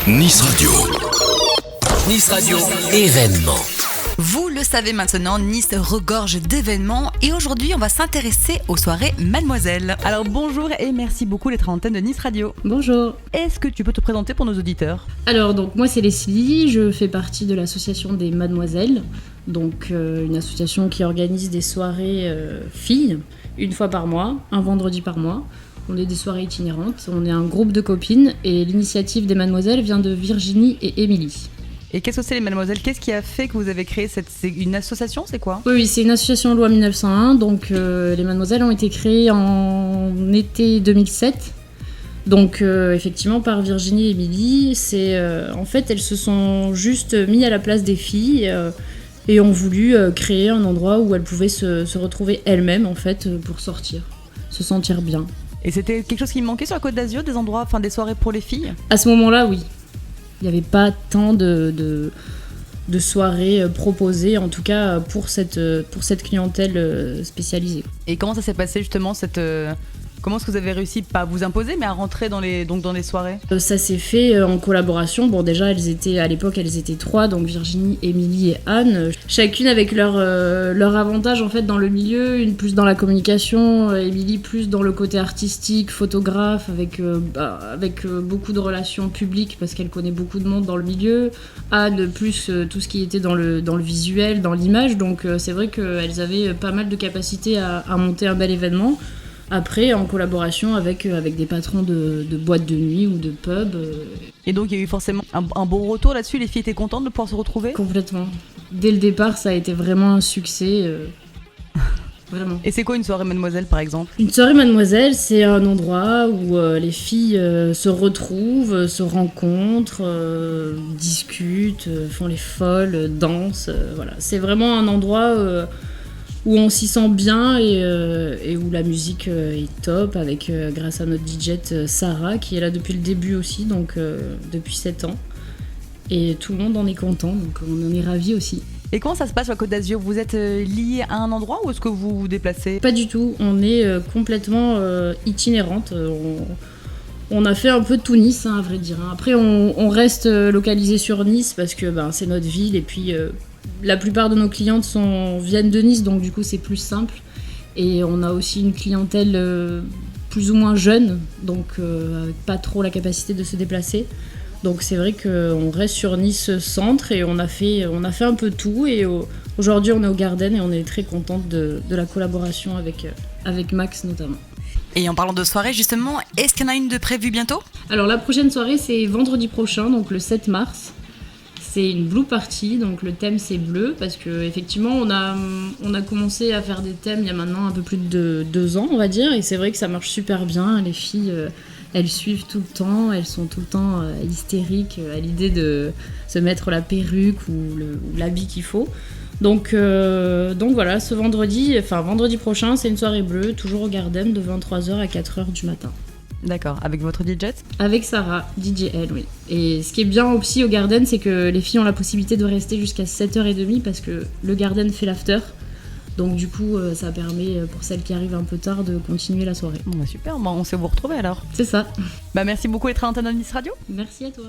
Nice Radio. Nice Radio, événement. Vous le savez maintenant, Nice regorge d'événements et aujourd'hui on va s'intéresser aux soirées Mademoiselle. Alors bonjour et merci beaucoup d'être à l'antenne de Nice Radio. Bonjour. Est-ce que tu peux te présenter pour nos auditeurs ? Alors donc moi c'est Leslie, je fais partie de l'association des Mademoiselles, donc une association qui organise des soirées filles une fois par mois, un vendredi par mois. On est des soirées itinérantes, on est un groupe de copines et l'initiative des Mademoiselles vient de Virginie et Émilie. Et qu'est-ce que c'est les Mademoiselles ? Qu'est-ce qui a fait que vous avez créé c'est une association, c'est quoi ? Oui, c'est une association loi 1901, donc les Mademoiselles ont été créées en été 2007. Donc effectivement par Virginie et Émilie, en fait elles se sont juste mis à la place des filles et ont voulu créer un endroit où elles pouvaient se retrouver elles-mêmes en fait pour sortir, se sentir bien. Et c'était quelque chose qui me manquait sur la Côte d'Azur, des endroits, enfin des soirées pour les filles ? À ce moment-là, oui. Il n'y avait pas tant de soirées proposées, en tout cas pour cette clientèle spécialisée. Et comment ça s'est passé justement comment est-ce que vous avez réussi, pas à vous imposer, mais à rentrer dans les soirées ? Ça s'est fait en collaboration. Bon, déjà, à l'époque, elles étaient 3, donc Virginie, Émilie et Anne. Chacune avec leur avantage en fait dans le milieu. Une plus dans la communication, Émilie plus dans le côté artistique, photographe, avec beaucoup de relations publiques parce qu'elle connaît beaucoup de monde dans le milieu. Anne plus tout ce qui était dans le visuel, dans l'image. Donc c'est vrai qu'elles avaient pas mal de capacités à monter un bel événement. Après, en collaboration avec des patrons de boîtes de nuit ou de pubs. Et donc, il y a eu forcément un bon retour là-dessus. Les filles étaient contentes de pouvoir se retrouver ? Complètement. Dès le départ, ça a été vraiment un succès. Vraiment. Et c'est quoi une soirée Mademoiselle, par exemple ? Une soirée Mademoiselle, c'est un endroit où les filles se retrouvent, se rencontrent, discutent, font les folles, dansent. Voilà. C'est vraiment un endroit où on s'y sent bien et où la musique est top grâce à notre DJ Sarah qui est là depuis le début aussi, donc depuis 7 ans. Et tout le monde en est content, donc on en est ravis aussi. Et comment ça se passe sur la Côte d'Azur ? Vous êtes liés à un endroit ou est-ce que vous vous déplacez ? Pas du tout, on est complètement itinérante. On a fait un peu de tout Nice, à vrai dire. Après, on reste localisé sur Nice parce que c'est notre ville et puis la plupart de nos clientes viennent de Nice, donc du coup c'est plus simple. Et on a aussi une clientèle plus ou moins jeune, donc avec pas trop la capacité de se déplacer. Donc c'est vrai qu'on reste sur Nice centre et on a fait un peu tout. Et aujourd'hui on est au Garden et on est très contente de la collaboration avec Max notamment. Et en parlant de soirée justement, est-ce qu'il y en a une de prévue bientôt ? Alors la prochaine soirée c'est vendredi prochain, donc le 7 mars. C'est une blue party, donc le thème c'est bleu parce que effectivement on a commencé à faire des thèmes il y a maintenant un peu plus de 2 ans on va dire, et c'est vrai que ça marche super bien. Les filles elles suivent tout le temps, elles sont tout le temps hystériques à l'idée de se mettre la perruque ou l'habit qu'il faut. Donc voilà, vendredi prochain c'est une soirée bleue, toujours au Garden de 23h à 4h du matin. D'accord, avec votre DJ ? Avec Sarah, DJL, oui. Et ce qui est bien aussi au Garden, c'est que les filles ont la possibilité de rester jusqu'à 7h30 parce que le Garden fait l'after. Donc du coup, ça permet pour celles qui arrivent un peu tard de continuer la soirée. Bon, super, on sait où vous retrouver alors. C'est ça. Merci beaucoup d'être à l'antenne de Nice Radio. Merci à toi.